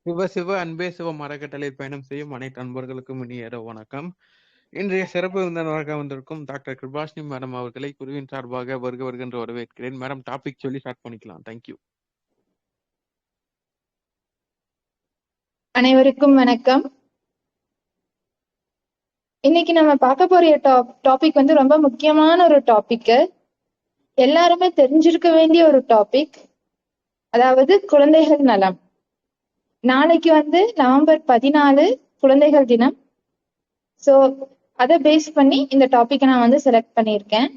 சிவ சிவ அன்பே சிவ மரக்கட்டளை பயணம் செய்யும் அனைத்து அன்பர்களுக்கும் இனிய இரவு வணக்கம். இன்றைய சிறப்பு விருந்தினராக வந்திருக்கும் டாக்டர் கிருபாஷினி மேடம் அவர்களை குருவின் சார்பாக வருகின்ற வரவேற்கிறேன். மேடம், டாபிக் சொல்லி ஸ்டார்ட் பண்ணிக்கலாம். தேங்க்யூ. அனைவருக்கும் வணக்கம். இன்னைக்கு நம்ம பார்க்க போற டாபிக் வந்து ரொம்ப முக்கியமான ஒரு டாபிக், எல்லாருமே தெரிஞ்சிருக்க வேண்டிய ஒரு டாபிக், அதாவது குழந்தைகள் நலம். நாளைக்கு வந்து நவம்பர் 14 குழந்தைகள் தினம். ஸோ அதை பேஸ் பண்ணி இந்த டாபிக்கை நான் வந்து செலக்ட் பண்ணியிருக்கேன்.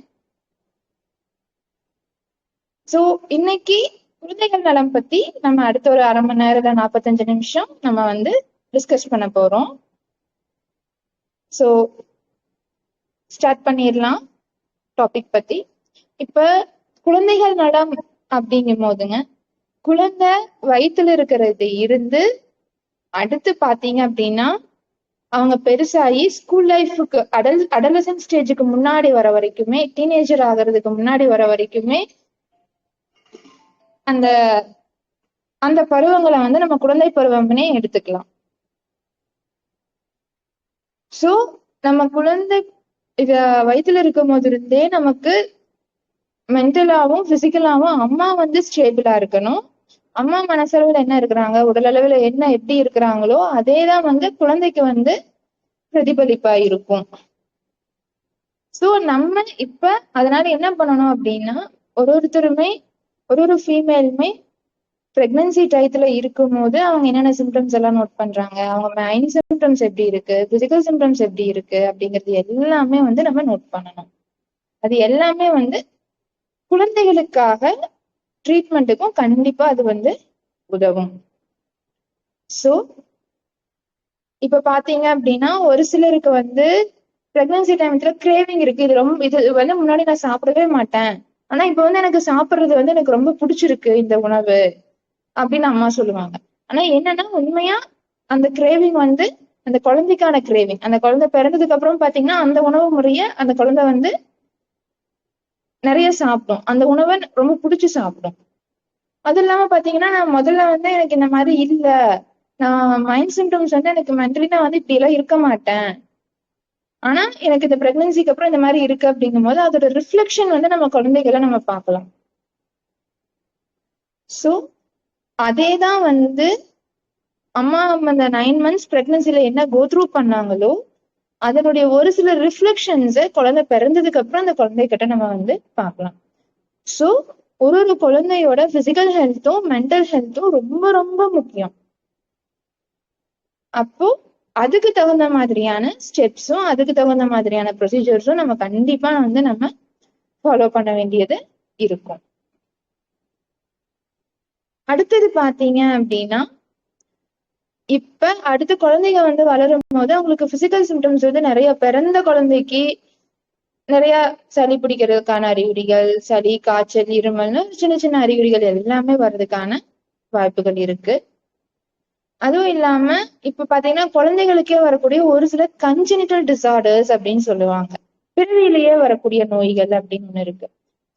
ஸோ இன்னைக்கு குழந்தைகள் நலம் பத்தி நம்ம அடுத்த ஒரு அரை மணி நேரம் இல்லை 45 நிமிஷம் நம்ம வந்து டிஸ்கஸ் பண்ண போறோம். ஸோ ஸ்டார்ட் பண்ணிடலாம் டாபிக் பத்தி. இப்ப குழந்தைகள் நலம் அப்படிங்கும் போதுங்க, குழந்தை வயிற்றுல இருக்கிறது இருந்து அடுத்து பாத்தீங்க அப்படின்னா அவங்க பெருசாகி ஸ்கூல் லைஃபுக்கு அடலசன்ட் ஸ்டேஜுக்கு முன்னாடி வர வரைக்குமே, டீனேஜர் ஆகிறதுக்கு முன்னாடி வர வரைக்குமே அந்த அந்த பருவங்களை வந்து நம்ம குழந்தை பருவம்னே எடுத்துக்கலாம். சோ நம்ம குழந்தை இத வயிற்றுல இருக்கும் போது இருந்தே நமக்கு மென்டலாவும் பிசிக்கலாவும் அம்மா வந்து ஸ்டேபிளா இருக்கணும். அம்மா மனசளவுல என்ன இருக்கிறாங்க, உடல் அளவுல என்ன எப்படி இருக்கிறாங்களோ அதேதான் வந்து குழந்தைக்கு வந்து பிரதிபலிப்பா இருக்கும். சோ நம்ம இப்ப அதனால என்ன பண்ணணும் அப்படின்னா, ஒருத்தருமே ஒரு ஃபீமேலுமே பிரெக்னன்சி டயத்துல இருக்கும் போது அவங்க என்னென்ன சிம்டம்ஸ் எல்லாம் நோட் பண்றாங்க, அவங்க மைண்ட் சிம்டம்ஸ் எப்படி இருக்கு, பிசிக்கல் சிம்டம்ஸ் எப்படி இருக்கு அப்படிங்கிறது எல்லாமே வந்து நம்ம நோட் பண்ணணும். அது எல்லாமே வந்து குழந்தைகளுக்காக ட்ரீட்மெண்ட்டுக்கும் கண்டிப்பா அது வந்து உதவும். சோ இப்ப பாத்தீங்க அப்படின்னா ஒரு சிலருக்கு வந்து பிரெக்னன்சி டைம்ல கிரேவிங் இருக்கு, இது வந்து முன்னாடி நான் சாப்பிடவே மாட்டேன், ஆனா இப்ப வந்து எனக்கு சாப்பிடுறது வந்து எனக்கு ரொம்ப பிடிச்சிருக்கு இந்த உணவு அப்படின்னு அம்மா சொல்லுவாங்க. ஆனா என்னன்னா உண்மையா அந்த கிரேவிங் வந்து அந்த குழந்தைக்கான கிரேவிங், அந்த குழந்தை பிறந்ததுக்கு அப்புறம் பாத்தீங்கன்னா அந்த உணவு முறைய அந்த குழந்தை வந்து நிறைய சாப்பிடும், அந்த உணவை ரொம்ப பிடிச்சு சாப்பிடும். அது இல்லாம பாத்தீங்கன்னா நான் முதல்ல வந்து எனக்கு இந்த மாதிரி இல்ல, நான் மைண்ட் சிம்டம்ஸ் வந்து எனக்கு மென்டலி நான் வந்து இப்படி எல்லாம் இருக்க மாட்டேன், ஆனா எனக்கு இந்த பிரெக்னன்சிக்கு அப்புறம் இந்த மாதிரி இருக்கு அப்படிங்கும் போது அதோட ரிஃப்ளெக்ஷன் வந்து நம்ம குழந்தைகளை நம்ம பார்க்கலாம். சோ அதேதான் வந்து அம்மா அந்த 9 months பிரெக்னன்சில என்ன கோ த்ரூ பண்ணாங்களோ அதனுடைய ஒரு சில ரிஃப்ளெக்ஷன்ஸை குழந்தை பிறந்ததுக்கு அப்புறம் அந்த குழந்தைகிட்ட நம்ம வந்து பார்க்கலாம். சோ ஒரு குழந்தையோட பிசிக்கல் ஹெல்த்தும் மென்டல் ஹெல்த்தும் ரொம்ப ரொம்ப முக்கியம். அப்போ அதுக்கு தகுந்த மாதிரியான ஸ்டெப்ஸும் அதுக்கு தகுந்த மாதிரியான ப்ரொசீஜர்ஸும் நம்ம கண்டிப்பா வந்து நம்ம ஃபாலோ பண்ண வேண்டியது இருக்கும். அடுத்தது பாத்தீங்க அப்படின்னா, இப்ப அடுத்த குழந்தைங்க வந்து வளரும் போது அவங்களுக்கு பிசிக்கல் சிம்டம்ஸ் வந்து நிறைய, பிறந்த குழந்தைக்கு நிறைய சளி பிடிக்கிறதுக்கான அறிகுறிகள், சளி, காய்ச்சல், இருமல்னு சின்ன சின்ன அறிகுறிகள் எல்லாமே வர்றதுக்கான வாய்ப்புகள் இருக்கு. அதுவும் இல்லாம இப்ப பாத்தீங்கன்னா குழந்தைகளுக்கே வரக்கூடிய ஒரு சில கன்ஜெனிட்டல் டிசார்டர்ஸ் அப்படின்னு சொல்லுவாங்க, பிறவியிலேயே வரக்கூடிய நோய்கள் அப்படின்னு ஒண்ணு இருக்கு.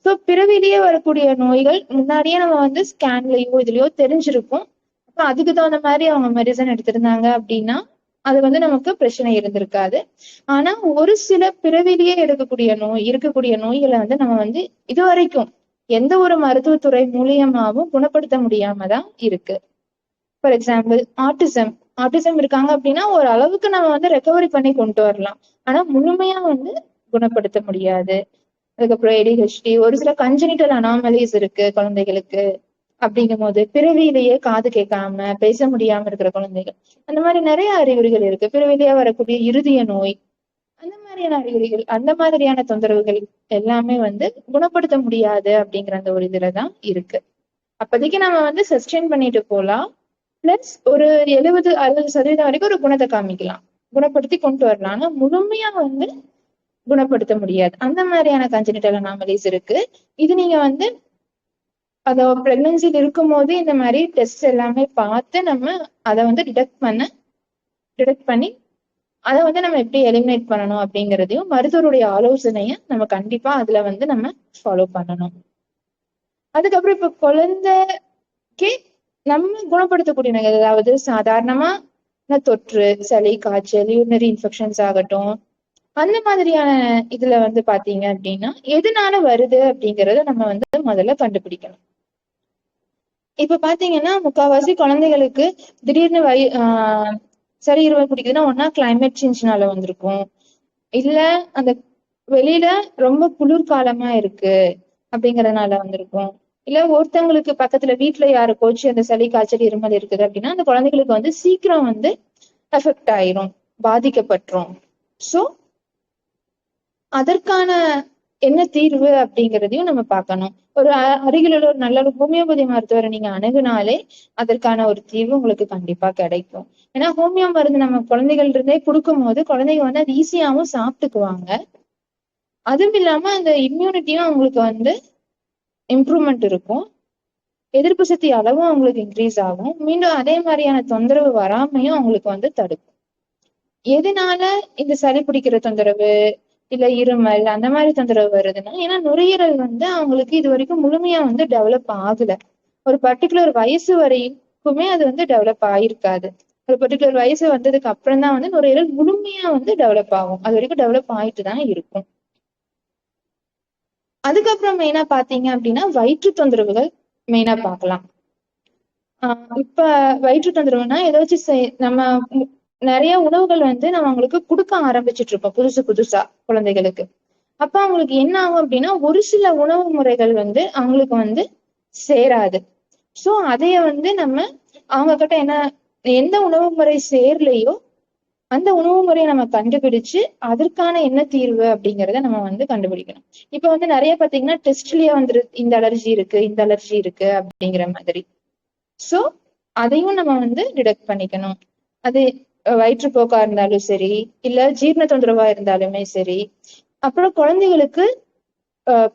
சோ பிறவிலேயே வரக்கூடிய நோய்கள் முன்னாடியே நம்ம வந்து ஸ்கேன்லயோ இதுலயோ தெரிஞ்சிருக்கும். அப்ப அதுக்கு தகுந்த மாதிரி அவங்க மெடிசன் எடுத்திருந்தாங்க அப்படின்னா அது வந்து நமக்கு பிரச்சனை இருந்திருக்காது. ஆனா ஒரு சில பிறவிலேயே இருக்கக்கூடிய நோய்களை வந்து நம்ம வந்து இதுவரைக்கும் எந்த ஒரு மருத்துவத்துறை மூலியமாவும் குணப்படுத்த முடியாம தான் இருக்கு. ஃபார் எக்ஸாம்பிள் ஆட்டிசம் இருக்காங்க அப்படின்னா ஒரு அளவுக்கு நம்ம வந்து ரெக்கவரி பண்ணி கொண்டு வரலாம், ஆனா முழுமையா வந்து குணப்படுத்த முடியாது. அதுக்கப்புறம் ADHD, ஒரு சில கன்ஜெனிட்டல் அனாமலிஸ் இருக்கு குழந்தைகளுக்கு. அப்படிங்கும் போது பிறவியிலேயே காது கேட்காம பேச முடியாம இருக்கிற குழந்தைகள், அந்த மாதிரி நிறைய அறிகுறிகள் இருக்கு. பிறவிலேயே வரக்கூடிய இருதய நோய், அந்த மாதிரியான அறிகுறிகள், அந்த மாதிரியான தொந்தரவுகள் எல்லாமே வந்து குணப்படுத்த முடியாது அப்படிங்கிற அந்த ஒரு இதுலதான் இருக்கு. அப்போதைக்கு நம்ம வந்து சஸ்டெயின் பண்ணிட்டு போலாம், பிளஸ் ஒரு 70-60% வரைக்கும் ஒரு குணத்தை காமிக்கலாம், குணப்படுத்தி கொண்டு வரலாம். ஆனா முழுமையா வந்து குணப்படுத்த முடியாது. அந்த மாதிரியான கன்ஜெனிட்டல் அனாமலிஸ் இருக்கு. இது நீங்க வந்து அதோ பிரெக்னன்சில இருக்கும் போது இந்த மாதிரி டெஸ்ட் எல்லாமே பார்த்து நம்ம அதை வந்து டிடெக்ட் பண்ணி அதை வந்து நம்ம எப்படி எலிமினேட் பண்ணணும் அப்படிங்கிறதையும் மருத்துவருடைய ஆலோசனையை நம்ம கண்டிப்பா அதுல வந்து நம்ம ஃபாலோ பண்ணணும். அதுக்கப்புறம் இப்ப குழந்தைக்கு நம்ம குணப்படுத்தக்கூடிய நோய்கள், அதாவது சாதாரணமா தொற்று, சளி, காய்ச்சல், யூரினரி இன்ஃபெக்ஷன்ஸ் ஆகட்டும், அந்த மாதிரியான இதுல வந்து பாத்தீங்க அப்படின்னா எதனால வருது அப்படிங்கறத நம்ம வந்து முதல்ல கண்டுபிடிக்கணும். இப்ப பாத்தீங்கன்னா முக்காவாசி குழந்தைகளுக்கு திடீர்னு சளி இருமல் பிடிக்குதுன்னா ஒன்னா கிளைமேட் சேஞ்ச்னால வந்திருக்கும், இல்ல அந்த வெளியில ரொம்ப குளிர்காலமா இருக்கு அப்படிங்கறதுனால வந்திருக்கும், இல்ல ஒருத்தவங்களுக்கு பக்கத்துல வீட்டுல யாருக்கோச்சு அந்த சளி காய்ச்சல் இருமல் இருக்குது அப்படின்னா அந்த குழந்தைகளுக்கு வந்து சீக்கிரம் வந்து எஃபெக்ட் ஆயிரும், பாதிக்கப்பட்டுரும். சோ அதற்கான என்ன தீர்வு அப்படிங்கிறதையும் நம்ம பார்க்கணும். ஒரு அருகில் உள்ள ஒரு நல்ல ஒரு ஹோமியோபதி மருத்துவரை நீங்க அணுகுனாலே அதற்கான ஒரு தீர்வு உங்களுக்கு கண்டிப்பா கிடைக்கும். ஏன்னா ஹோமியோ மருந்து நம்ம குழந்தைகள் இருந்தே கொடுக்கும் போது குழந்தைங்க வந்து அது ஈஸியாவும் சாப்பிட்டுக்குவாங்க. அதுவும் இல்லாம அந்த இம்யூனிட்டியும் அவங்களுக்கு வந்து இம்ப்ரூவ்மெண்ட் இருக்கும், எதிர்ப்பு சக்தி அளவும் அவங்களுக்கு இன்க்ரீஸ் ஆகும், மீண்டும் அதே மாதிரியான தொந்தரவு வராமையும் அவங்களுக்கு வந்து தடுக்கும். எதனால இந்த சளி பிடிக்கிற தொந்தரவு இல்ல இருமல் அந்த மாதிரி தொந்தரவு வருதுன்னா, ஏன்னா நுரையீரல் வந்து அவங்களுக்கு இது வரைக்கும் முழுமையா வந்து டெவலப் ஆகல. ஒரு பர்டிகுலர் வயசு வரைக்குமே அது வந்து டெவலப் ஆயிருக்காது. ஒரு பர்டிகுலர் வயசு வந்ததுக்கு அப்புறம் தான் வந்து நுரையீரல் முழுமையா வந்து டெவலப் ஆகும். அது வரைக்கும் டெவலப் ஆயிட்டு தான் இருக்கும். அதுக்கப்புறம் மெயினா பாத்தீங்க அப்படின்னா வயிற்று தொந்தரவுகள் மெயினா பார்க்கலாம். இப்ப வயிற்று தொந்தரவுனா ஏதாச்சும் நம்ம நிறைய உணவுகள் வந்து நம்ம அவங்களுக்கு கொடுக்க ஆரம்பிச்சுட்டு இருப்போம் புதுசு புதுசா குழந்தைகளுக்கு. அப்ப அவங்களுக்கு என்ன ஆகும் அப்படின்னா ஒரு சில உணவு முறைகள் வந்து அவங்களுக்கு வந்து சேராது. சோ அதைய வந்து நம்ம அவங்க கிட்ட எந்த உணவு முறை சேரலையோ அந்த உணவு முறையை நம்ம கண்டுபிடிச்சு அதற்கான என்ன தீர்வு அப்படிங்கறத நம்ம வந்து கண்டுபிடிக்கணும். இப்ப வந்து நிறைய பாத்தீங்கன்னா டெஸ்ட்லயே வந்து இந்த அலர்ஜி இருக்கு இந்த அலர்ஜி இருக்கு அப்படிங்கிற மாதிரி. சோ அதையும் நம்ம வந்து டிடெக்ட் பண்ணிக்கணும். அது வயிற்றுப்போக்கா இருந்தாலும் சரி, இல்ல ஜீரண தொந்தரவா இருந்தாலுமே சரி. அப்புறம் குழந்தைகளுக்கு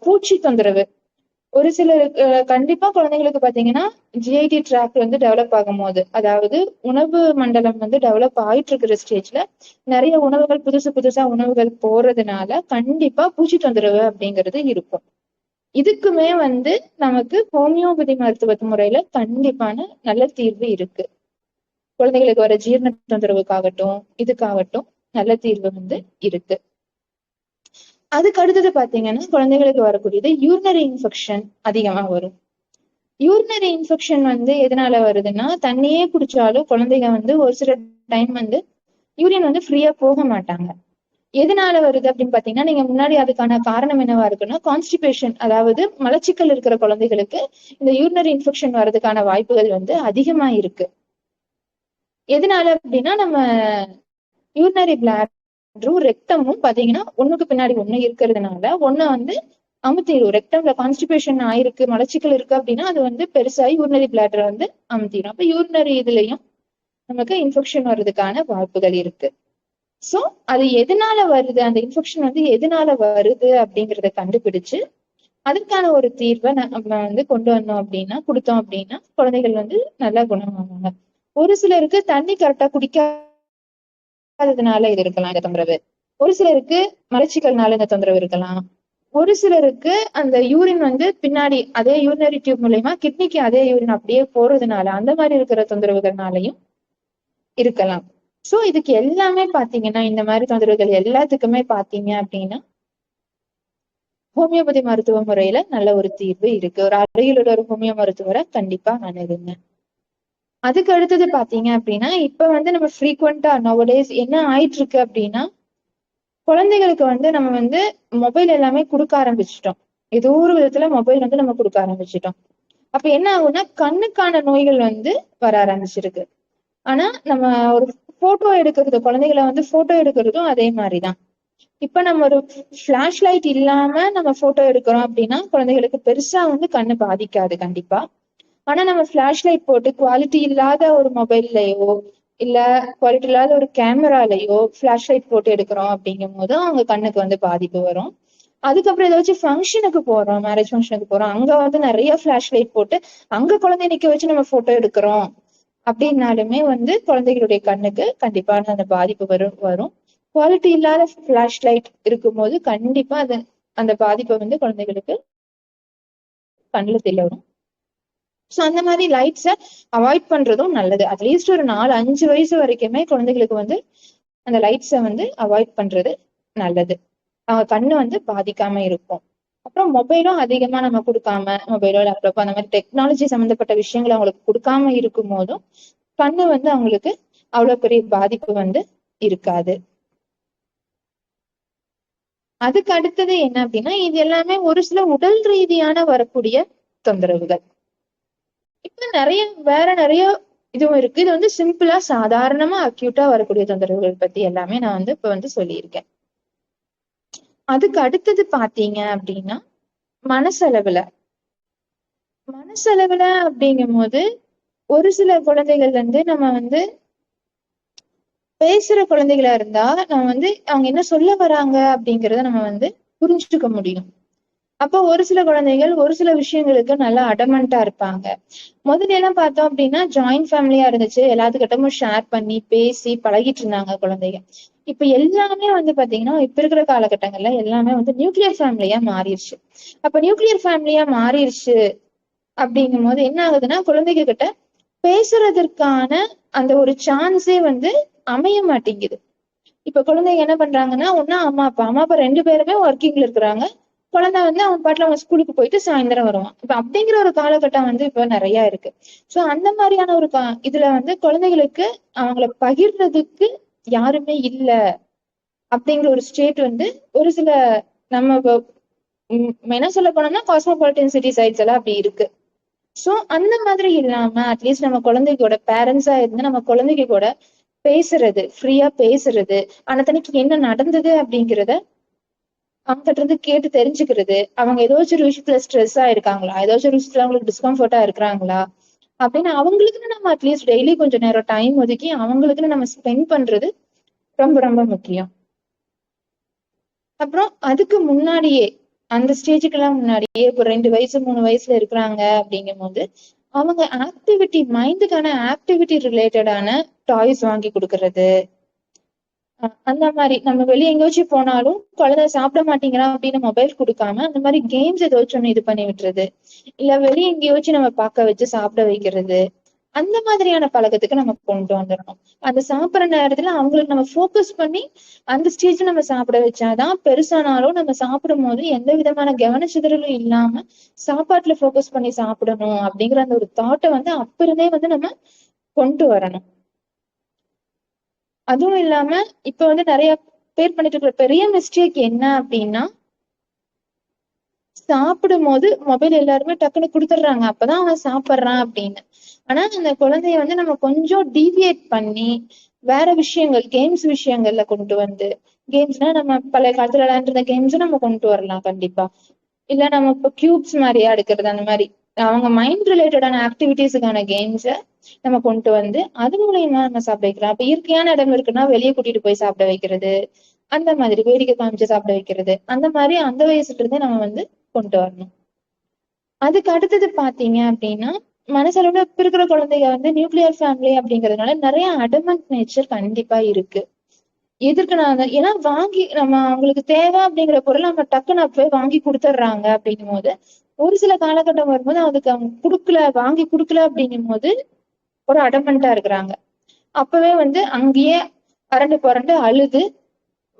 பூச்சி தொந்தரவு ஒரு சிலருக்கு கண்டிப்பா குழந்தைங்களுக்கு பாத்தீங்கன்னா ஜிஐடி ட்ராக் வந்து டெவலப் ஆகும் போது, அதாவது உணவு மண்டலம் வந்து டெவலப் ஆயிட்டு இருக்கிற ஸ்டேஜ்ல நிறைய உணவுகள் புதுசு புதுசா உணவுகள் போறதுனால கண்டிப்பா பூச்சி தொந்தரவு அப்படிங்கிறது இருக்கும். இதுக்குமே வந்து நமக்கு ஹோமியோபதி மருத்துவ முறையில கண்டிப்பான நல்ல தீர்வு இருக்கு. குழந்தைகளுக்கு வர ஜீரண தொந்தரவுக்காகட்டும் இதுக்காகட்டும் நல்ல தீர்வு வந்து இருக்கு. அதுக்கு அடுத்தது பாத்தீங்கன்னா குழந்தைகளுக்கு வரக்கூடியது யூரினரி இன்ஃபெக்ஷன் அதிகமா வரும். யூரினரி இன்ஃபெக்ஷன் வந்து எதனால வருதுன்னா தண்ணியே குடிச்சாலும் குழந்தைங்க வந்து ஒரு சில டைம் வந்து யூரின் வந்து ஃப்ரீயா போக மாட்டாங்க. எதனால வருது அப்படின்னு பாத்தீங்கன்னா நீங்க முன்னாடி அதுக்கான காரணம் என்னவா இருக்குன்னா கான்ஸ்டிபேஷன், அதாவது மலச்சிக்கல் இருக்கிற குழந்தைகளுக்கு இந்த யூரினரி இன்ஃபெக்ஷன் வர்றதுக்கான வாய்ப்புகள் வந்து அதிகமா இருக்கு. எதனால அப்படின்னா நம்ம யூரினரி பிளாடரும் ரெக்டமும் பாத்தீங்கன்னா ஒண்ணுக்கு பின்னாடி ஒண்ணு இருக்கிறதுனால ஒண்ணு வந்து அமுத்திடும். ரெக்டம்ல கான்ஸ்டிபேஷன் ஆயிருக்கு மலச்சிக்கல் இருக்கு அப்படின்னா அது வந்து பெருசாகி யூரினரி பிளாடரை வந்து அமுத்திடும். அப்ப யூரினரி இதுலயும் நமக்கு இன்ஃபெக்ஷன் வர்றதுக்கான வாய்ப்புகள் இருக்கு. சோ அது எதனால வருது, அந்த இன்ஃபெக்ஷன் வந்து எதனால வருது அப்படிங்கறத கண்டுபிடிச்சு அதுக்கான ஒரு தீர்வை நம்ம வந்து கொண்டு வந்தோம் அப்படின்னா கொடுத்தோம் அப்படின்னா குழந்தைகள் வந்து நல்லா குணமாவாங்க. ஒரு சிலருக்கு தண்ணி கரெக்டா குடிக்காததுனால இது இருக்கலாம் இந்த தொந்தரவு, ஒரு சிலருக்கு மலச்சிக்கல்னால இந்த தொந்தரவு இருக்கலாம், ஒரு சிலருக்கு அந்த யூரின் வந்து பின்னாடி அதே யூரினரி டியூப் மூலயமா கிட்னிக்கு அதே யூரின் அப்படியே போறதுனால அந்த மாதிரி இருக்கிற தொந்தரவுகள்னாலையும் இருக்கலாம். சோ இதுக்கு எல்லாமே பாத்தீங்கன்னா இந்த மாதிரி தொந்தரவுகள் எல்லாத்துக்குமே பாத்தீங்க அப்படின்னா ஹோமியோபதி மருத்துவ முறையில நல்ல ஒரு தீர்வு இருக்கு. ஒரு அருகில் உள்ள ஒரு ஹோமியோ மருத்துவரை கண்டிப்பா அணுகுங்க. அதுக்கு அடுத்தது பாத்தீங்க அப்படின்னா இப்ப வந்து நம்ம ஃப்ரீக்வெண்டா நவடேஸ் என்ன ஆயிட்டு இருக்கு அப்படின்னா குழந்தைகளுக்கு வந்து நம்ம வந்து மொபைல் எல்லாமே கொடுக்க ஆரம்பிச்சிட்டோம். ஏதோ ஒரு விதத்துல மொபைல் வந்து நம்ம கொடுக்க ஆரம்பிச்சிட்டோம். அப்ப என்ன ஆகும்னா கண்ணுக்கான நோய்கள் வந்து வர ஆரம்பிச்சிருக்கு. ஆனா நம்ம ஒரு போட்டோ எடுக்கிறது, குழந்தைகளை வந்து போட்டோ எடுக்கிறதும் அதே மாதிரிதான். இப்ப நம்ம ஒரு பிளாஷ் லைட் இல்லாம நம்ம போட்டோ எடுக்கிறோம் அப்படின்னா குழந்தைகளுக்கு பெருசா வந்து கண்ணு பாதிக்காது கண்டிப்பா. ஆனா நம்ம பிளாஷ் லைட் போட்டு குவாலிட்டி இல்லாத ஒரு மொபைல்லயோ இல்ல குவாலிட்டி இல்லாத ஒரு கேமராலயோ பிளாஷ் லைட் போட்டு எடுக்கிறோம் அப்படிங்கும் போது அவங்க கண்ணுக்கு வந்து பாதிப்பு வரும். அதுக்கப்புறம் ஏதாச்சும் ஃபங்க்ஷனுக்கு போறோம், மேரேஜ் ஃபங்க்ஷனுக்கு போறோம், அங்க வந்து நிறைய பிளாஷ் லைட் போட்டு அங்க குழந்தை நிக்க வச்சு நம்ம போட்டோ எடுக்கிறோம் அப்படின்னாலுமே வந்து குழந்தைகளுடைய கண்ணுக்கு கண்டிப்பான அந்த பாதிப்பு வரும். குவாலிட்டி இல்லாத பிளாஷ் லைட் இருக்கும்போது கண்டிப்பா அது அந்த பாதிப்பை வந்து குழந்தைகளுக்கு கண்ணுல தெரிய வரும். ஸோ அந்த மாதிரி லைட்ஸை அவாய்ட் பண்றதும் நல்லது. அட்லீஸ்ட் ஒரு 4-5 வயசு வரைக்குமே குழந்தைகளுக்கு வந்து அந்த லைட்ஸை வந்து அவாய்ட் பண்றது நல்லது. அவங்க கண்ணு வந்து பாதிக்காம இருக்கும். அப்புறம் மொபைலும் அதிகமா நம்ம கொடுக்காம, மொபைலோ லேப்டாப்போ அந்த மாதிரி டெக்னாலஜி சம்பந்தப்பட்ட விஷயங்களை அவங்களுக்கு கொடுக்காம இருக்கும் போதும் கண்ணு வந்து அவங்களுக்கு அவ்வளவு பெரிய பாதிப்பு வந்து இருக்காது. அதுக்கு அடுத்தது என்ன அப்படின்னா, இது எல்லாமே ஒரு சில உடல் ரீதியான வரக்கூடிய தொந்தரவுகள். இப்ப நிறைய இதுவும் இருக்கு. இது வந்து சிம்பிளா சாதாரணமா அக்யூட்டா வரக்கூடிய தொந்தரவுகள் பத்தி எல்லாமே நான் வந்து இப்ப வந்து சொல்லியிருக்கேன். அதுக்கு அடுத்தது பாத்தீங்க அப்படின்னா மனசளவுல அப்படிங்கும் போது ஒரு சில குழந்தைகள் வந்து நம்ம வந்து பேசுற குழந்தைகளா இருந்தா நம்ம வந்து அவங்க என்ன சொல்ல வராங்க அப்படிங்கறத நம்ம வந்து புரிஞ்சுக்க முடியும். அப்போ ஒரு சில குழந்தைகள் ஒரு சில விஷயங்களுக்கு நல்லா அடமண்டா இருப்பாங்க. முதல்ல எல்லாம் பார்த்தோம் அப்படின்னா ஜாயிண்ட் ஃபேமிலியா இருந்துச்சு, எல்லாத்துக்கிட்டமும் ஷேர் பண்ணி பேசி பழகிட்டு இருந்தாங்க குழந்தைங்க. இப்ப எல்லாமே வந்து பாத்தீங்கன்னா இப்ப இருக்கிற காலகட்டங்கள்ல எல்லாமே வந்து நியூக்ளியர் ஃபேமிலியா மாறிடுச்சு. அப்ப நியூக்ளியர் ஃபேமிலியா மாறிடுச்சு அப்படிங்கும் போது என்ன ஆகுதுன்னா குழந்தைங்க கிட்ட பேசுறதற்கான அந்த ஒரு சான்ஸே வந்து அமைய மாட்டேங்குது. இப்ப குழந்தைங்க என்ன பண்றாங்கன்னா ஒன்னா அம்மா அப்பா 2 பேருமே ஒர்க்கிங்ல இருக்கிறாங்க. குழந்தை வந்து அவன் பாட்டுல அவன் ஸ்கூலுக்கு போயிட்டு சாயந்தரம் வருவான். இப்ப அப்படிங்கிற ஒரு காலகட்டம் வந்து இப்ப நிறைய இருக்கு. சோ அந்த மாதிரியான ஒரு இதுல வந்து குழந்தைகளுக்கு அவங்கள பகிர்றதுக்கு யாருமே இல்ல அப்படிங்கிற ஒரு ஸ்டேட் வந்து ஒரு சில நம்ம என்ன சொல்ல போனோம்னா காஸ்மோபாலிட்டன் சிட்டி சைட்ஸ் எல்லாம் அப்படி இருக்கு. சோ அந்த மாதிரி இல்லாம அட்லீஸ்ட் நம்ம குழந்தைகளோட பேரண்ட்ஸா இருந்து நம்ம குழந்தைங்க கூட பேசுறது, ஃப்ரீயா பேசுறது, அன்னத்தனைக்கு என்ன நடந்தது அப்படிங்கிறத அவங்ககிட்ட இருந்து கேட்டு தெரிஞ்சுக்கிறது, அவங்க ஏதாச்சும் ஒரு விஷயத்துல ஸ்ட்ரெஸ்ஸா இருக்காங்களா, ஏதாச்சும் ஒரு விஷயத்துல அவங்களுக்கு டிஸ்கம்ஃபர்ட்டா இருக்கிறாங்களா அப்படின்னு அவங்களுக்குன்னு நம்ம அட்லீஸ்ட் டெய்லி கொஞ்சம் நேரம் டைம் ஒதுக்கி அவங்களுக்குன்னு நம்ம ஸ்பெண்ட் பண்றது ரொம்ப ரொம்ப முக்கியம். அப்புறம் அதுக்கு முன்னாடியே அந்த ஸ்டேஜுக்கெல்லாம் முன்னாடியே இப்போ 2 வயசு 3 வயசுல இருக்கிறாங்க அப்படிங்கும் போது அவங்க மைண்டுக்கான ஆக்டிவிட்டி ரிலேட்டடான டாய்ஸ் வாங்கி கொடுக்கறது. அந்த மாதிரி நம்ம வெளியே எங்கேயாச்சும் போனாலும் குழந்தை சாப்பிட மாட்டேங்கிறான் அப்படின்னு மொபைல் கொடுக்காம அந்த மாதிரி கேம்ஸ் ஏதாச்சும் ஒண்ணு இது பண்ணி விட்டுறது, இல்ல வெளியே எங்கேயாச்சும் நம்ம பார்க்க வச்சு சாப்பிட வைக்கிறது. அந்த மாதிரியான பழக்கத்துக்கு நம்ம கொண்டு வந்துடணும். அந்த சாப்பிடுற நேரத்துல அவங்களுக்கு நம்ம ஃபோக்கஸ் பண்ணி அந்த ஸ்டேஜ்ல நம்ம சாப்பிட வச்சாதான் பெருசானாலும் நம்ம சாப்பிடும் போது எந்த விதமான கவனச்சிதறலும் இல்லாம சாப்பாட்டுல ஃபோக்கஸ் பண்ணி சாப்பிடணும் அப்படிங்கிற அந்த ஒரு தாட்டை வந்து அப்ப இருந்தே வந்து நம்ம கொண்டு வரணும். அதுவும் இல்லாம இப்ப வந்து நிறைய பேர் பண்ணிட்டு இருக்கிற பெரிய மிஸ்டேக் என்ன அப்படின்னா சாப்பிடும் போது மொபைல் எல்லாருமே டக்குன்னு கொடுத்துடுறாங்க, அப்பதான் அவன் சாப்பிடுறான் அப்படின்னு. ஆனா அந்த குழந்தைய வந்து நம்ம கொஞ்சம் டீவியேட் பண்ணி வேற விஷயங்கள் கேம்ஸ் விஷயங்கள்ல கொண்டு வந்து, கேம்ஸ்னா நம்ம பழைய காலத்துல விளையாண்டுருந்த கேம்ஸும் நம்ம கொண்டு வரலாம் கண்டிப்பா. இல்ல நம்ம இப்போ கியூப்ஸ் மாதிரியா எடுக்கிறது, அந்த மாதிரி அவங்க மைண்ட் ரிலேட்டடான ஆக்டிவிட்டிஸுக்கான கேம்ஸை நம்ம கொண்டு வந்து அது மூலியமா நம்ம சாப்பிட வைக்கலாம். அப்ப இயற்கையான இடம் இருக்குன்னா வெளியே கூட்டிட்டு போய் சாப்பிட வைக்கிறது, அந்த மாதிரி வேடிக்கை காமிச்சு சாப்பிட வைக்கிறது, அந்த மாதிரி அந்த வயசுல இருந்தே நம்ம வந்து கொண்டு வரணும். அதுக்கு அடுத்தது பாத்தீங்க அப்படின்னா மனசளவுல இப்ப இருக்கிற குழந்தைங்க வந்து நியூக்ளியர் ஃபேமிலி அப்படிங்கறதுனால நிறைய அடமன்ட் நேச்சர் கண்டிப்பா இருக்கு. எதிர்க்கனாங்க ஏன்னா வாங்கி நம்ம அவங்களுக்கு தேவை அப்படிங்கிற பொருள் நம்ம டக்குன்னு அப்பவே வாங்கி கொடுத்துட்றாங்க அப்படிங்கும் போது ஒரு சில காலகட்டம் வரும்போது அதுக்கு அவங்க வாங்கி கொடுக்கல அப்படிங்கும் போது ஒரு அடமண்டா இருக்கிறாங்க. அப்பவே வந்து அங்கேயே புரண்டு அழுது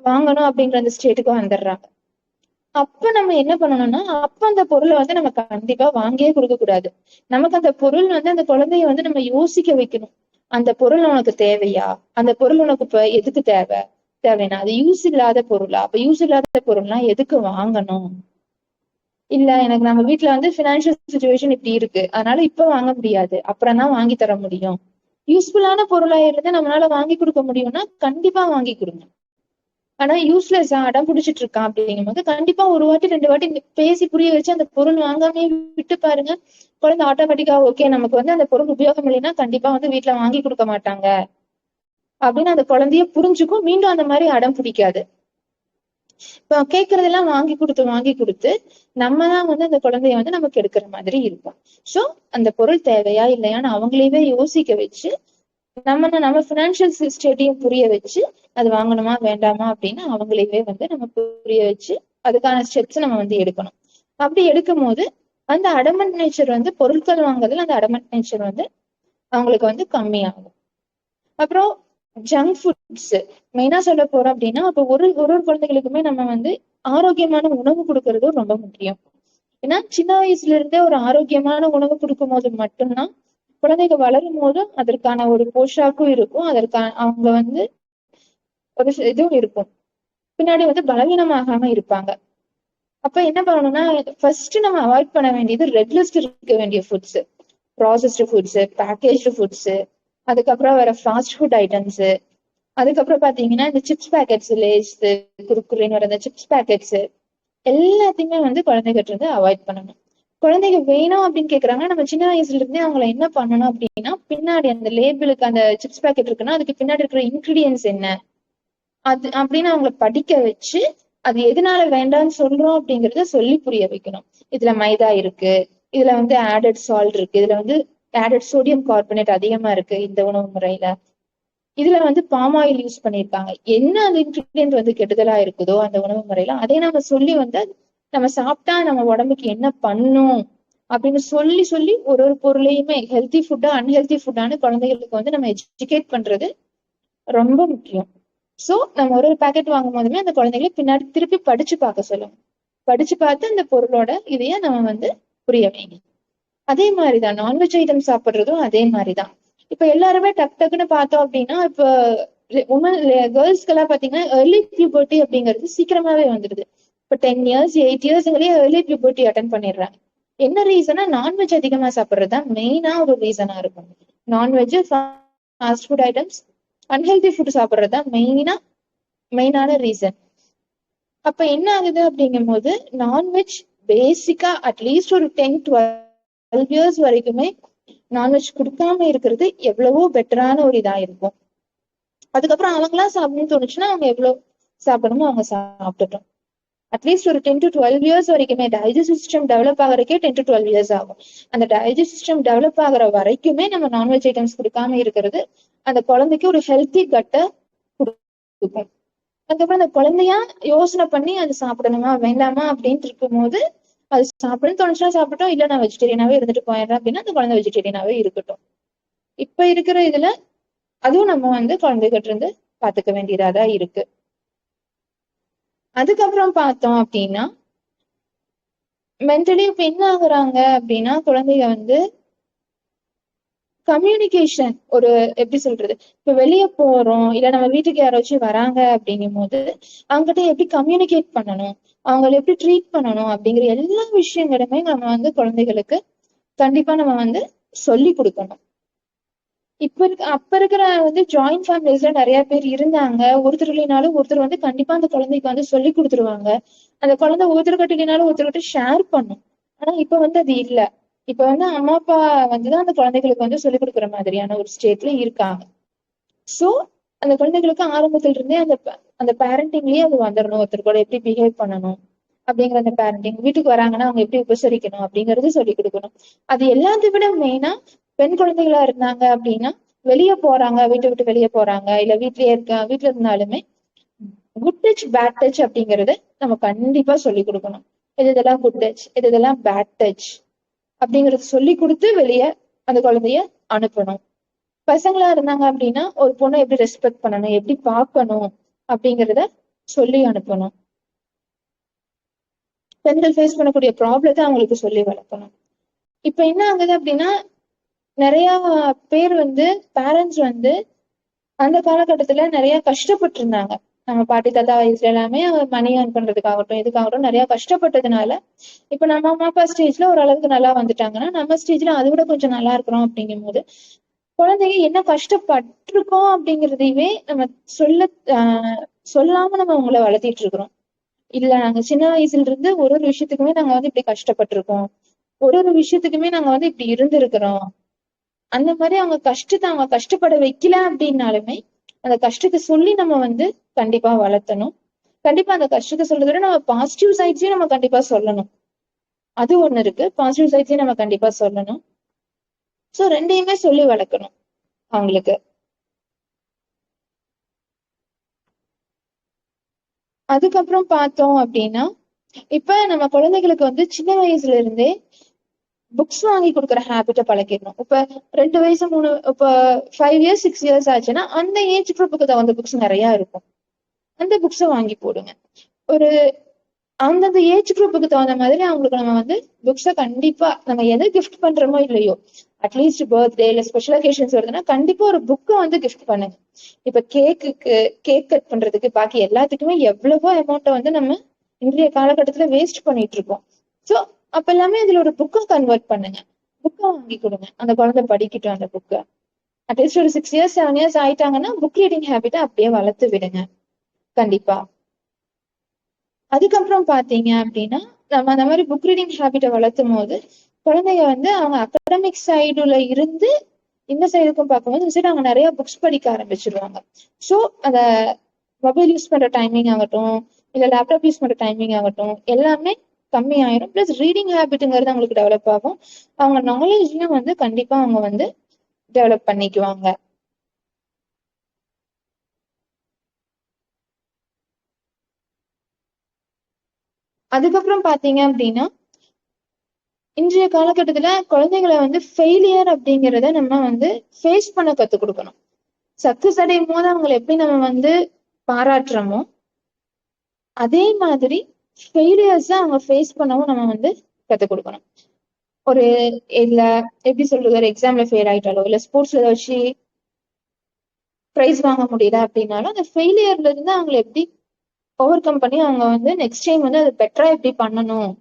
வாங்கணும் அப்படிங்கிற அந்த ஸ்டேட்டுக்கு வந்துடுறாங்க. அப்ப நம்ம என்ன பண்ணணும்னா அப்ப அந்த பொருளை வந்து நம்ம கண்டிப்பா வாங்கியே கொடுக்க கூடாது. நமக்கு அந்த பொருள் வந்து அந்த குழந்தைய வந்து நம்ம யோசிக்க வைக்கணும். அந்த பொருள் உனக்கு தேவையா, அந்த பொருள் உனக்கு இப்ப எதுக்கு தேவைன்னா அது யூஸ் இல்லாத பொருளா, அப்ப யூஸ் இல்லாத பொருள்னா எதுக்கு வாங்கணும், இல்ல எனக்கு நம்ம வீட்டுல வந்து பினான்சியல் சுச்சுவேஷன் இப்படி இருக்கு அதனால இப்ப வாங்க முடியாது அப்புறம் தான் வாங்கி தர முடியும், யூஸ்ஃபுல்லான பொருளா இருந்து நம்மளால வாங்கி கொடுக்க முடியும்னா கண்டிப்பா வாங்கி கொடுங்க. ஆனா யூஸ்லெஸ்ஸா அடம் பிடிச்சிட்டு இருக்கான் அப்படிங்கும் போது கண்டிப்பா ஒரு வாட்டி 2 வாட்டி பேசி புரிய வச்சு அந்த பொருள் வாங்காமே விட்டு பாருங்க. குழந்தை ஆட்டோமேட்டிக்கா ஓகே நமக்கு வந்து அந்த பொருள் உபயோகம் இல்லைன்னா கண்டிப்பா வந்து வீட்டுல வாங்கி கொடுக்க மாட்டாங்க அப்படின்னு அந்த குழந்தைய புரிஞ்சுக்கும். மீண்டும் அந்த மாதிரி அடம் பிடிக்காது. இப்ப கேட்கறதெல்லாம் வாங்கி கொடுத்து நம்ம தான் வந்து அந்த குழந்தைய வந்து நமக்கு எடுக்கிற மாதிரி இருக்கும். சோ அந்த பொருள் தேவையா இல்லையான்னு அவங்களையே யோசிக்க வச்சு நம்ம பினான்சியல் ஸ்டேட்டையும் புரிய வச்சு அது வாங்கணுமா வேண்டாமா அப்படின்னு அவங்களையே வந்து நம்ம புரிய வச்சு அதுக்கான ஸ்டெப்ஸ் நம்ம வந்து எடுக்கணும். அப்படி எடுக்கும் போது அந்த அடமண்ட் நேச்சர் வந்து பொருட்கள் வாங்குறதுல அந்த அடமண்ட் நேச்சர் வந்து அவங்களுக்கு வந்து கம்மியாகும். அப்புறம் ஜங்க் ஃபுட்ஸ் மெயினா சொல்ல போறோம் அப்படின்னா, அப்ப ஒரு குழந்தைகளுக்குமே நம்ம வந்து ஆரோக்கியமான உணவு கொடுக்கறதும் ரொம்ப முக்கியம். ஏன்னா சின்ன வயசுல இருந்தே ஒரு ஆரோக்கியமான உணவு கொடுக்கும் போது மட்டும்தான் குழந்தைங்க வளரும் போது அதற்கான ஒரு போஷாக்கும் இருக்கும், அதற்கான அவங்க வந்து ஒரு இதுவும் இருக்கும், பின்னாடி வந்து பலவீனமாகாம இருப்பாங்க. அப்ப என்ன பண்ணணும்னா, ஃபர்ஸ்ட் நம்ம அவாய்ட் பண்ண வேண்டியது ரெட் லிஸ்ட் இருக்க வேண்டிய foods, processed foods, packaged foods, அதுக்கப்புறம் வேற ஃபாஸ்ட் ஃபுட் ஐட்டம்ஸ், அதுக்கப்புறம் பாத்தீங்கன்னா இந்த சிப்ஸ் பேக்கெட்ஸ், லேஸ், குர்குரேன்னு வர இந்த சிப்ஸ் பேக்கெட்ஸ் எல்லாத்தையுமே வந்து குழந்தைகிட்ட இருந்து அவாய்ட் பண்ணணும். குழந்தைங்க வேணும் அப்படின்னு கேக்குறாங்கன்னா, நம்ம சின்ன வயசுல இருந்தே அவங்கள என்ன பண்ணணும் அப்படின்னா, பின்னாடி அந்த லேபிளுக்கு அந்த சிப்ஸ் பேக்கெட் இருக்குன்னா அதுக்கு பின்னாடி இருக்கிற இன்கிரீடியன்ஸ் என்ன அது அப்படின்னு அவங்களை படிக்க வச்சு, அது எதனால வேண்டாம்னு சொல்றோம் அப்படிங்கறத சொல்லி புரிய வைக்கணும். இதுல மைதா இருக்கு, இதுல வந்து ஆடட் சால்ட் இருக்கு, இதுல வந்து ஆடட் சோடியம் கார்பனேட் அதிகமா இருக்கு இந்த உணவு முறையில, இதுல வந்து பாம் ஆயில் யூஸ் பண்ணிருக்காங்க, என்ன அந்த இன்கிரீடியன்ட் வந்து கெடுதலா இருக்குதோ அந்த உணவு முறையில அதை நம்ம சொல்லி வந்து நம்ம சாப்பிட்டா நம்ம உடம்புக்கு என்ன பண்ணும் அப்படின்னு சொல்லி சொல்லி ஒரு ஒரு பொருளையுமே ஹெல்த்தி ஃபுட்டா அன்ஹெல்தி ஃபுட்டான்னு குழந்தைகளுக்கு வந்து நம்ம எஜுகேட் பண்றது ரொம்ப முக்கியம். சோ நம்ம ஒரு பேக்கெட் வாங்கும் போதுமே அந்த குழந்தைகளை பின்னாடி திருப்பி படிச்சு பார்க்க சொல்லணும். படிச்சு பார்த்து அந்த பொருளோட இதைய நம்ம வந்து புரிய வைங்க. அதே மாதிரிதான் நான்வெஜ் ஐட்டம் சாப்பிடுறதும் அதே மாதிரிதான். இப்ப எல்லாருமே டக்குன்னு பார்த்தோம் அப்படின்னா, இப்ப உமன் கேர்ள்ஸ்க்கு எல்லாம் பாத்தீங்கன்னா ஏர்லி பியூபர்ட்டி அப்படிங்கிறது சீக்கிரமாவே வந்துடுது. இப்ப 10 இயர்ஸ் 8 இயர்ஸ்லயே ஏர்லி பியூபர்ட்டி அட்டன் பண்ணிடுறாங்க. என்ன ரீசனா, நான்வெஜ் அதிகமா சாப்பிடுறதுதான் மெயினா ஒரு ரீசனா இருக்கும். Non veg, fast food items, unhealthy food சாப்பிடுறதுதான் மெயினான ரீசன். அப்ப என்ன ஆகுது அப்படிங்கும் போது, நான்வெஜ் பேசிக்கா அட்லீஸ்ட் ஒரு 10-12 இயர்ஸ் வரைக்குமே நான்வெஜ் கொடுக்காம இருக்கிறது எவ்வளவோ பெட்டரான ஒரு இதா இருக்கும். அதுக்கப்புறம் அவங்களா சாப்பிடணும்னு தோணுச்சுன்னா அவங்க எவ்வளவு சாப்பிடணுமோ அவங்க சாப்பிட்டுட்டோம். அட்லீஸ்ட் ஒரு 10-12 இயர்ஸ் வரைக்குமே டைஜஸ்ட் சிஸ்டம் டெவலப் ஆகிறதுக்கே 10-12 இயர்ஸ் ஆகும். அந்த டைஜஸ்ட் சிஸ்டம் டெவலப் ஆகிற வரைக்குமே நம்ம நான்வெஜ் ஐட்டம்ஸ் கொடுக்காம இருக்கிறது அந்த குழந்தைக்கு ஒரு ஹெல்த்தி கட்டை கொடுக்கும். அதுக்கப்புறம் அந்த குழந்தையா யோசனை பண்ணி அது சாப்பிடணுமா வேண்டாமா அப்படின்ட்டு இருக்கும்போது, அது சாப்பிடணும்னு தோணுச்சுன்னா சாப்பிட்டோம், இல்ல நான் வெஜிடேரியனாவே இருந்துட்டு போயிடுறேன் அப்படின்னா அந்த குழந்தை வெஜிடேரியனாவே இருக்கட்டும். இப்ப இருக்கிற இதுல அதுவும் நம்ம வந்து குழந்தைகிட்ட இருந்து பாத்துக்க வேண்டியதாதான் இருக்கு. அதுக்கப்புறம் பார்த்தோம் அப்படின்னா, மென்டலி இப்ப என்ன ஆகுறாங்க அப்படின்னா, குழந்தைங்க வந்து கம்யூனிகேஷன் ஒரு எப்படி சொல்றது, இப்ப வெளியே போறோம் இல்ல நம்ம வீட்டுக்கு யாராச்சும் வராங்க அப்படிங்கும் போது அவங்ககிட்ட எப்படி கம்யூனிகேட் பண்ணணும், அவங்களை எப்படி ட்ரீட் பண்ணணும் அப்படிங்கிற எல்லா விஷயங்களுமே நம்ம வந்து குழந்தைகளுக்கு கண்டிப்பா நம்ம வந்து சொல்லி கொடுக்கணும். அப்ப இருக்கிற வந்து ஜாயிண்ட் ஃபேமிலிஸ்ல நிறைய பேர் இருந்தாங்க. ஒருத்தர் இல்லைனாலும் ஒருத்தர் வந்து கண்டிப்பா அந்த குழந்தைக்கு வந்து சொல்லி கொடுத்துருவாங்க. அந்த குழந்தை ஒருத்தர்கிட்ட இல்லைனாலும் ஒருத்தர்கிட்ட ஷேர் பண்ணும். ஆனா இப்ப வந்து அது இல்ல. இப்ப வந்து அம்மா அப்பா வந்துதான் அந்த குழந்தைகளுக்கு வந்து சொல்லிக் கொடுக்குற மாதிரியான ஒரு ஸ்டேட்ல இருக்காங்க. சோ அந்த குழந்தைகளுக்கு ஆரம்பத்துல இருந்தே அந்த பேரண்டிங்லயே அது வந்துடணும். ஒருத்தர் கூட எப்படி பிஹேவ் பண்ணணும் அப்படிங்கிற அந்த பேரண்டிங், வீட்டுக்கு வராங்கன்னா அவங்க எப்படி உபசரிக்கணும் அப்படிங்கறது சொல்லிக் கொடுக்கணும். அது எல்லாத்தை விட மெயினா பெண் குழந்தைகளா இருந்தாங்க அப்படின்னா, வெளியே போறாங்க, வீட்டை விட்டு வெளியே போறாங்க இல்ல வீட்டுல இருந்தாலுமே குட் டச் பேட் டச் அப்படிங்கறத நம்ம கண்டிப்பா சொல்லி கொடுக்கணும். இதெல்லாம் குட் டச், இதெல்லாம் பேட் டச் அப்படிங்கறத சொல்லி கொடுத்து வெளியே அந்த குழந்தைய அனுப்பணும். பசங்களா இருந்தாங்க அப்படின்னா ஒரு பொண்ணை எப்படி ரெஸ்பெக்ட் பண்ணணும், எப்படி பார்க்கணும் அப்படிங்கறத சொல்லி அனுப்பணும். பெண்கள் ஃபேஸ் பண்ணக்கூடிய ப்ராப்ளத்தை அவங்களுக்கு சொல்லி வளர்க்கணும். இப்ப என்ன ஆகுது அப்படின்னா, நிறைய பேர் வந்து பேரண்ட்ஸ் வந்து அந்த காலகட்டத்துல நிறைய கஷ்டப்பட்டு இருந்தாங்க. நம்ம பாட்டி தாத்தா வயசுல எல்லாமே மணி ஏர்ன் பண்றதுக்காகட்டும் இதுக்காகட்டும் நிறைய கஷ்டப்பட்டதுனால இப்ப நம்ம அம்மா அப்பா ஸ்டேஜ்ல ஓரளவுக்கு நல்லா வந்துட்டாங்கன்னா, நம்ம ஸ்டேஜ்ல அதை விட கொஞ்சம் நல்லா இருக்கிறோம் அப்படிங்கும் போது குழந்தைங்க என்ன கஷ்டப்பட்டிருக்கோம் அப்படிங்கிறதையுமே நம்ம சொல்லாம நம்ம உங்களை வளர்த்திட்டு இருக்கிறோம். இல்ல நாங்க சின்ன வயசுல இருந்து ஒரு விஷயத்துக்குமே நாங்க வந்து இப்படி கஷ்டப்பட்டிருக்கோம், ஒரு விஷயத்துக்குமே நாங்க வந்து இப்படி இருந்திருக்கிறோம். அந்த மாதிரி அவங்க கஷ்டப்பட வைக்கல அப்படின்னாலுமே அந்த கஷ்டத்தை சொல்லி நம்ம வந்து கண்டிப்பா வளர்த்தணும். கண்டிப்பா அந்த கஷ்டத்தை சொல்றதை விட நம்ம பாசிட்டிவ் சைட்ஸையும் நம்ம கண்டிப்பா சொல்லணும். அது ஒண்ணு இருக்கு, பாசிட்டிவ் சைட்ஸையும் நம்ம கண்டிப்பா சொல்லணும். சோ ரெண்டையுமே சொல்லி வளர்க்கணும் அவங்களுக்கு. அதுக்கப்புறம் பார்த்தோம் அப்படின்னா, இப்ப நம்ம குழந்தைகளுக்கு வந்து சின்ன வயசுல இருந்தே புக்ஸ் வாங்கி கொடுக்குற ஹேபிட்டை பழக்கிடணும். இப்ப 2 வயசு 3 இப்ப 5 இயர்ஸ் 6 இயர்ஸ் ஆச்சுன்னா அந்த ஏஜ் குரூப்புக்கு தகுந்த புக்ஸ் நிறைய இருக்கும். அந்த புக்ஸை வாங்கி போடுங்க. ஒரு அந்தந்த ஏஜ் குரூப்புக்கு தகுந்த மாதிரி அவங்களுக்கு நம்ம வந்து புக்ஸை கண்டிப்பா நம்ம எதை கிஃப்ட் பண்றோமோ இல்லையோ, அட்லீஸ்ட் பர்த்டே இல்ல ஸ்பெஷல் அகேஷன்ஸ் வருதுன்னா கண்டிப்பா ஒரு புக்கை வந்து கிஃப்ட் பண்ணுங்க. இப்ப கேக் கட் பண்றதுக்கு பாக்கி எல்லாத்துக்குமே எவ்வளவோ அமௌண்ட்டை வந்து நம்ம இன்றைய காலகட்டத்துல வேஸ்ட் பண்ணிட்டு இருக்கோம். சோ அப்ப எல்லாமே இதுல ஒரு புக்கை கன்வெர்ட் பண்ணுங்க. புக்கை வாங்கி கொடுங்க, அந்த குழந்தை படிக்கட்டும் அந்த புக்கை. அட்லீஸ்ட் ஒரு 6 இயர்ஸ் 7 இயர்ஸ் ஆயிட்டாங்கன்னா புக் ரீடிங் ஹேபிட்டை அப்படியே வளர்த்து விடுங்க கண்டிப்பா. அதுக்கப்புறம் பாத்தீங்க அப்படின்னா நம்ம அந்த மாதிரி புக் ரீடிங் ஹேபிட்டை வளர்த்தும் போது குழந்தைங்க வந்து அவங்க அகாடமிக் சைடுல இருந்து இந்த சைடுக்கும் பார்க்கும்போது இந்த சைடு அவங்க நிறைய புக்ஸ் படிக்க ஆரம்பிச்சிருவாங்க. ஸோ அந்த மொபைல் யூஸ் பண்ற டைமிங் ஆகட்டும் இல்ல லேப்டாப் யூஸ் பண்ற டைமிங் ஆகட்டும் எல்லாமே கம்மியாயிரும். பிளஸ் ரீடிங் ஹேபிட்ங்கிறது அவங்களுக்கு டெவலப் ஆகும். அவங்க நாலேஜையும் வந்து கண்டிப்பா அவங்க வந்து டெவலப் பண்ணிக்குவாங்க. அதுக்கப்புறம் பாத்தீங்க அப்படின்னா இன்றைய காலகட்டத்துல குழந்தைகளை வந்து ஃபெயிலியர் அப்படிங்கிறத நம்ம வந்து ஃபேஸ் பண்ண கத்துக் கொடுக்கணும். சக்சஸ் அடையும் போது அவங்களை எப்படி நம்ம வந்து பாராட்டுறோமோ அதே மாதிரி ஃபெயிலியர்ஸ் அவங்க ஃபேஸ் பண்ணவும் நம்ம வந்து கத்துக் கொடுக்கணும். ஒரு இல்ல எப்படி சொல்றது, ஒரு எக்ஸாம்ல ஃபெயில் ஆயிட்டாலோ இல்ல ஸ்போர்ட்ஸ்ல வச்சு ப்ரைஸ் வாங்க முடியல அப்படின்னாலும் அந்த ஃபெயிலியர்ல இருந்து அவங்களை எப்படி ஓவர் கம் பண்ணி அவங்க வந்து நெக்ஸ்ட் டைம் வந்து அது பெட்டரா எப்படி பண்ணணும்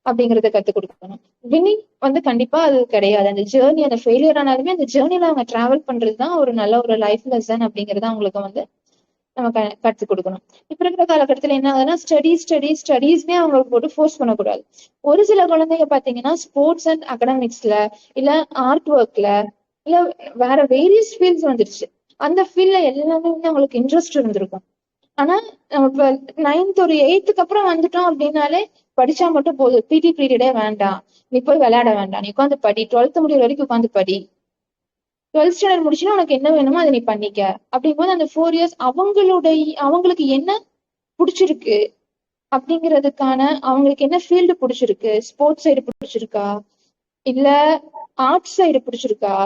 அப்படிங்கறத கத்துக் கொடுக்கணும். வின்னிங் வந்து கண்டிப்பா அது கிடையாது. அந்த ஜேர்னி, அந்த ஃபெயிலியர் ஆனாலுமே அந்த ஜேர்னில அவங்க டிராவல் பண்றதுதான் ஒரு நல்ல ஒரு லைஃப் லெசன் அப்படிங்கறத அவங்களுக்கு வந்து நம்ம கற்றுக் கொடுக்கணும். இப்ப இருக்கிற காலகட்டத்துல என்ன ஆகுதுன்னா ஸ்டடீஸ்னே அவங்க போட்டு ஃபோர்ஸ் பண்ணக்கூடாது. ஒரு சில குழந்தைங்க பாத்தீங்கன்னா ஸ்போர்ட்ஸ் அண்ட் அகடமிக்ஸ்ல இல்ல ஆர்ட் ஒர்க்ல இல்ல வேற வேரியஸ் ஃபீல்ட்ஸ் வந்துருச்சு. அந்த ஃபீல்ட்ல எல்லாமே வந்து அவங்களுக்கு இன்ட்ரெஸ்ட் இருந்திருக்கும். ஆனா இப்ப 9th ஒரு 8th அப்புறம் வந்துட்டோம் அப்படின்னாலே படிச்சா மட்டும் போதும், பிடி பீரியடே வேண்டாம், நீ போய் விளையாட வேண்டாம், நீ உட்காந்து படி, 12th முடிகிற வரைக்கும் உட்காந்து படி, 12th ஸ்டாண்டர்ட் முடிச்சுன்னா உனக்கு என்ன வேணுமோ அதை நீ பண்ணிக்க. அப்படிங்கும்போது அந்த 4 இயர்ஸ் அவங்களுக்கு என்ன பிடிச்சிருக்கு அப்படிங்கிறதுக்கான அவங்களுக்கு என்ன ஃபீல்டு பிடிச்சிருக்கு, ஸ்போர்ட்ஸ் சைடு பிடிச்சிருக்கா இல்ல ஆர்ட்ஸ் சைடு பிடிச்சிருக்கா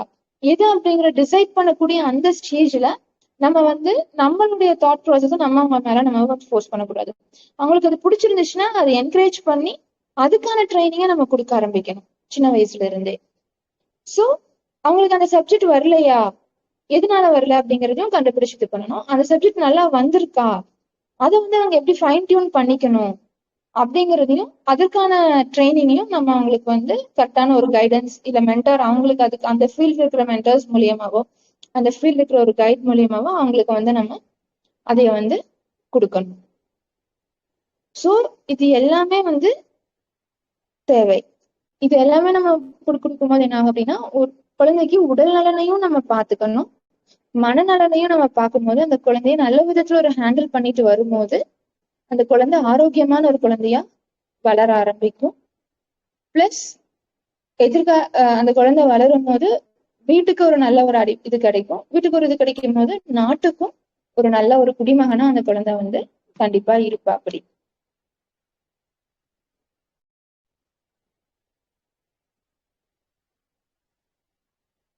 எது அப்படிங்கிற டிசைட் பண்ணக்கூடிய அந்த ஸ்டேஜ்ல நம்ம வந்து நம்மளுடைய தாட் ப்ராசஸை நம்ம அவங்க மேல நம்ம ஃபோர்ஸ் பண்ணக்கூடாது. அவங்களுக்கு அது பிடிச்சிருந்துச்சுன்னா அதை என்கரேஜ் பண்ணி அதுக்கான ட்ரைனிங்கை நம்ம கொடுக்க ஆரம்பிக்கணும் சின்ன வயசுல இருந்தே. சோ அவங்களுக்கு அந்த சப்ஜெக்ட் வரலையா, எதனால வரல அப்படிங்கறதையும் கண்டுபிடிச்சிட்டு பண்ணணும். அந்த சப்ஜெக்ட் நல்லா வந்திருக்கா, அதை வந்து அவங்க எப்படி ஃபைன் டியூன் பண்ணிக்கணும் அப்படிங்கறதையும் அதற்கான ட்ரைனிங்கையும் நம்ம அவங்களுக்கு வந்து கரெக்டான ஒரு கைடன்ஸ் இல்ல மென்டார் அவங்களுக்கு அதுக்கு அந்த ஃபீல்ட் இருக்கிற மென்டர்ஸ் மூலியமாவோ அந்த ஃபீல்ட் இருக்கிற ஒரு கைட் மூலியமாவோ அவங்களுக்கு வந்து நம்ம அதைய வந்து கொடுக்கணும். சோ இது எல்லாமே வந்து தேவை. இது எல்லாமே நம்ம கொடுக்கும் போது என்ன ஆகும் அப்படின்னா ஒரு குழந்தைக்கு உடல் நலனையும் நம்ம பார்த்துக்கணும், மனநலனையும் நம்ம பார்க்கும்போது அந்த குழந்தைய நல்ல விதத்துல ஒரு ஹேண்டில் பண்ணிட்டு வரும்போது அந்த குழந்தை ஆரோக்கியமான ஒரு குழந்தையா வளர ஆரம்பிக்கும். பிளஸ் அந்த குழந்தை வளரும் போது வீட்டுக்கு ஒரு நல்ல ஒரு இது கிடைக்கும். வீட்டுக்கு ஒரு இது கிடைக்கும் போது நாட்டுக்கும் ஒரு நல்ல ஒரு குடிமகனா அந்த குழந்தை வந்து கண்டிப்பா இருப்பா. அப்படி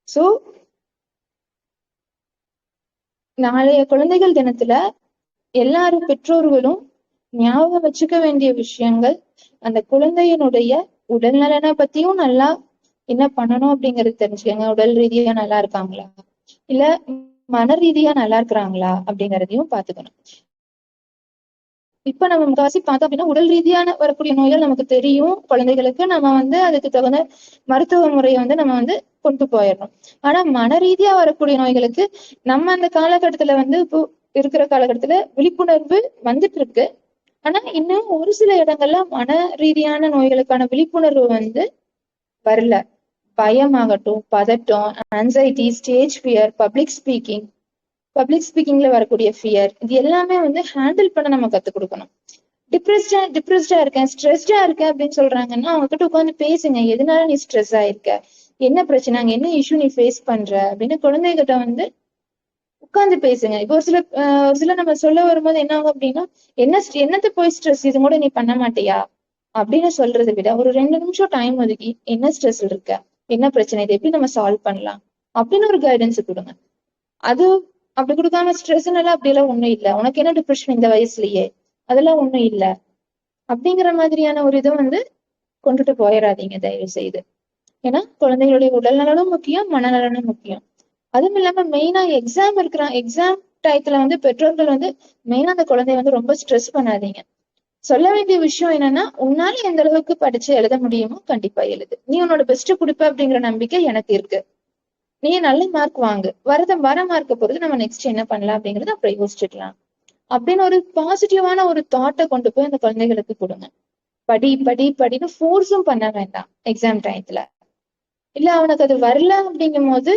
சோ நாளைய குழந்தைகள் தினத்துல எல்லாரும் பெற்றோர்களும் ஞாபகம் வச்சுக்க வேண்டிய விஷயங்கள், அந்த குழந்தையினுடைய உடல் நலனை பத்தியும் நல்லா என்ன பண்ணணும் அப்படிங்கறது தெரிஞ்சுக்கங்க. உடல் ரீதியா நல்லா இருக்காங்களா இல்ல மன ரீதியா நல்லா இருக்கிறாங்களா அப்படிங்கறதையும் பாத்துக்கணும். இப்ப நம்ம முக்காசி பார்த்தோம் அப்படின்னா உடல் ரீதியான வரக்கூடிய நோய்கள் நமக்கு தெரியும். குழந்தைகளுக்கு நம்ம வந்து அதுக்கு தகுந்த மருத்துவ முறையை வந்து நம்ம வந்து கொண்டு போயிடணும். ஆனா மன ரீதியா வரக்கூடிய நோய்களுக்கு நம்ம அந்த காலகட்டத்துல வந்து இப்போ இருக்கிற காலகட்டத்துல விழிப்புணர்வு வந்துட்டு இருக்கு. ஆனா இன்னும் ஒரு சில இடங்கள்ல மன ரீதியான நோய்களுக்கான விழிப்புணர்வு வந்து வரல. பயமாகட்டும், பதட்டம், ஆன்சைட்டி, ஸ்டேஜ் ஃபியர், பப்ளிக் ஸ்பீக்கிங்ல வரக்கூடிய ஃபியர், இது எல்லாமே வந்து ஹேண்டில் பண்ண நம்ம கத்துக் கொடுக்கணும். டிப்ரெஸ்டா இருக்கேன், ஸ்ட்ரெஸ்டா இருக்கேன் அப்படின்னு சொல்றாங்கன்னா அவங்க கிட்ட உட்காந்து பேசுங்க. எதனால நீ ஸ்ட்ரெஸ் ஆயிருக்க, என்ன பிரச்சனை, அங்க என்ன இஷ்யூ நீ ஃபேஸ் பண்ற அப்படின்னு குழந்தைகிட்ட வந்து உட்காந்து பேசுங்க. இப்போ ஒரு சில நம்ம சொல்ல வரும்போது என்ன ஆகும் அப்படின்னா என்னத்தை போய் ஸ்ட்ரெஸ், இது கூட நீ பண்ண மாட்டியா, அப்படின்னு சொல்றதை விட ஒரு 2 நிமிஷம் டைம் ஒதுக்கி என்ன ஸ்ட்ரெஸ் இருக்க, என்ன பிரச்சனை, இதை எப்படி நம்ம சால்வ் பண்ணலாம் அப்படின்னு ஒரு கைடன்ஸ் கொடுங்க. அது அப்படி கொடுக்காம ஸ்ட்ரெஸ்னால அப்படியெல்லாம் ஒண்ணும் இல்லை, உனக்கு என்ன டிப்ரெஷன் இந்த வயசுலயே, அதெல்லாம் ஒண்ணும் இல்லை அப்படிங்கிற மாதிரியான ஒரு இதை கொண்டுட்டு போயிடாதீங்க தயவு செய்து. ஏன்னா குழந்தைகளுடைய உடல் நலனும் முக்கியம், மனநலனும் முக்கியம். அதுவும் இல்லாம மெயினா எக்ஸாம் டயத்துல பெற்றோர்கள் மெயினா அந்த குழந்தைய ரொம்ப ஸ்ட்ரெஸ் பண்ணாதீங்க. சொல்ல வேண்டிய விஷயம் என்னன்னா, உன்னால எந்த அளவுக்கு படிச்சு எழுத முடியுமோ கண்டிப்பா எழுது, நீ உன்னோட பெஸ்ட் கொடுப்ப அப்படிங்கிற நம்பிக்கை எனக்கு இருக்கு, நீ நல்ல மார்க் வாங்கு, வர மார்க்கை பொறுத்து நம்ம நெக்ஸ்ட் என்ன பண்ணலாம் அப்படிங்கறத அப்புறம் யோசிச்சுக்கலாம் அப்படின்னு ஒரு பாசிட்டிவான ஒரு தாட்டை கொண்டு போய் அந்த குழந்தைகளுக்கு கொடுங்க. படி படி படின்னு ஃபோர்ஸும் பண்ண வேண்டாம் எக்ஸாம் டயத்துல. இல்ல அவனுக்கு அது வரல அப்படிங்கும் போது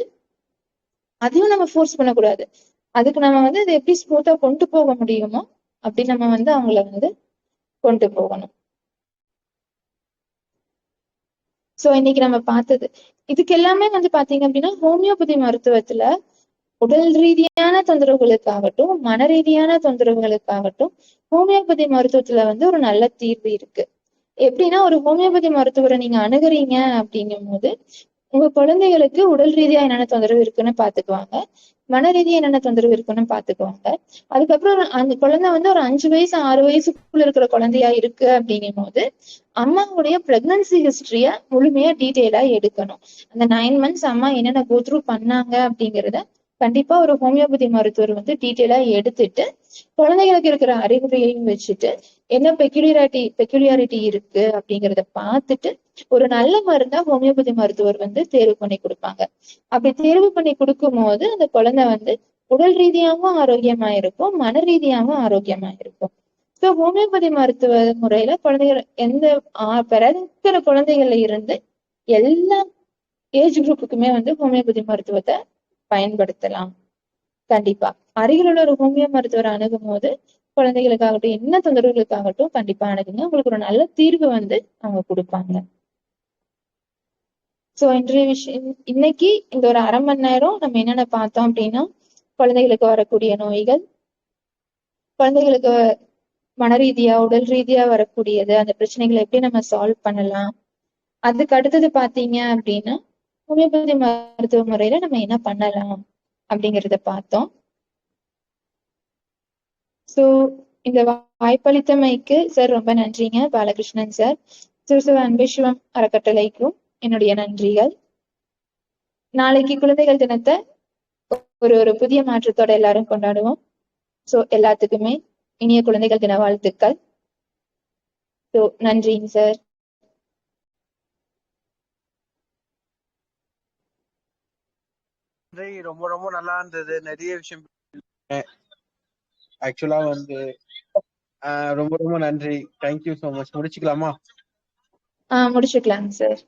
அதையும் நம்ம ஃபோர்ஸ் பண்ணக்கூடாது. அதுக்கு நம்ம அதை எப்படி ஸ்மூத்தா கொண்டு போக முடியுமோ அப்படி நம்ம அவங்கள கொண்டு போகணும். சோ இன்னைக்கு நம்ம பார்த்தது இதுக்கு எல்லாமே பாத்தீங்க அப்படின்னா, ஹோமியோபதி மருத்துவத்துல உடல் ரீதியான தொந்தரவுகளுக்காகட்டும், மன ரீதியான தொந்தரவுகளுக்காகட்டும் ஹோமியோபதி மருத்துவத்துல ஒரு நல்ல தீர்வு இருக்கு. எப்படின்னா, ஒரு ஹோமியோபதி மருத்துவரை நீங்க அணுகுறீங்க அப்படிங்கும் போது உங்க குழந்தைகளுக்கு உடல் ரீதியா என்னென்ன தொந்தரவு இருக்குன்னு பாத்துக்குவாங்க, மன ரீதியா என்னென்ன தொந்தரவு இருக்குன்னு பாத்துக்குவாங்க. அதுக்கப்புறம் அந்த குழந்தை ஒரு 5 வயசு 6 வயசுக்குள்ள இருக்கிற குழந்தையா இருக்கு அப்படிங்கும் போது அம்மாவுடைய பிரெக்னன்சி ஹிஸ்டரிய முழுமையா டீட்டெயிலா எடுக்கணும். அந்த 9 months அம்மா என்னென்ன கோ த்ரூ பண்ணாங்க அப்படிங்கிறத கண்டிப்பா ஒரு ஹோமியோபதி மருத்துவர் டீட்டெயிலா எடுத்துட்டு குழந்தைகளுக்கு இருக்கிற அறிகுறியையும் வச்சுட்டு என்ன பெக்யூலியாரிட்டி இருக்கு அப்படிங்கிறத பார்த்துட்டு ஒரு நல்ல மருந்தா ஹோமியோபதி மருத்துவர் தேர்வு பண்ணி கொடுப்பாங்க. அப்படி தேர்வு பண்ணி கொடுக்கும் போது அந்த குழந்தை உடல் ரீதியாகவும் ஆரோக்கியமா இருக்கும், மன ரீதியாகவும் ஆரோக்கியமா இருக்கும். சோ ஹோமியோபதி மருத்துவ முறையில குழந்தைகள் பிறக்கிற குழந்தைகள்ல இருந்து எல்லா ஏஜ் குரூப்புக்குமே ஹோமியோபதி மருத்துவத்தை பயன்படுத்தலாம். கண்டிப்பா அருகில் உள்ள ஒரு ஹோமியோ மருத்துவரை அணுகும் போது குழந்தைகளுக்காகட்டும் என்ன தொந்தரவுகளுக்காகட்டும் கண்டிப்பா அணுகுங்க, உங்களுக்கு ஒரு நல்ல தீர்வு அவங்க கொடுப்பாங்க. சோ இன்றைய விஷயம் இன்னைக்கு இந்த ஒரு 1/2 மணி நேரம் நம்ம என்னென்ன பார்த்தோம் அப்படின்னா, குழந்தைகளுக்கு வரக்கூடிய நோய்கள், குழந்தைகளுக்கு மன ரீதியா உடல் ரீதியா வரக்கூடியது, அந்த பிரச்சனைகளை எப்படி நம்ம சால்வ் பண்ணலாம், அதுக்கு அடுத்தது பாத்தீங்க அப்படின்னா ஹோமியோபதி மருத்துவ முறையில நம்ம என்ன பண்ணலாம் அப்படிங்கிறத பார்த்தோம். சோ இந்த வாய்ப்பளித்தமைக்கு சார் ரொம்ப நன்றிங்க பாலகிருஷ்ணன் சார். சிவசிவ அன்பேஸ்வரம் அறக்கட்டளைக்கும் என்னுடைய நன்றிகள். நாளைக்கு குழந்தைகள் தினத்தை ஒரு புதிய மாற்றத்தோட எல்லாரும் கொண்டாடுவோம். சோ எல்லாத்துக்குமே இனிய குழந்தைகள் தின வாழ்த்துக்கள். சோ நன்றிங்க சார். ரொம்ப ரொம்ப நல்லா இருந்தது, நிறைய விஷயம் ஆக்சுவலா ரொம்ப ரொம்ப நன்றி. Thank you so much. முடிச்சுக்கலாமா? முடிச்சுக்கலாங்க சார்.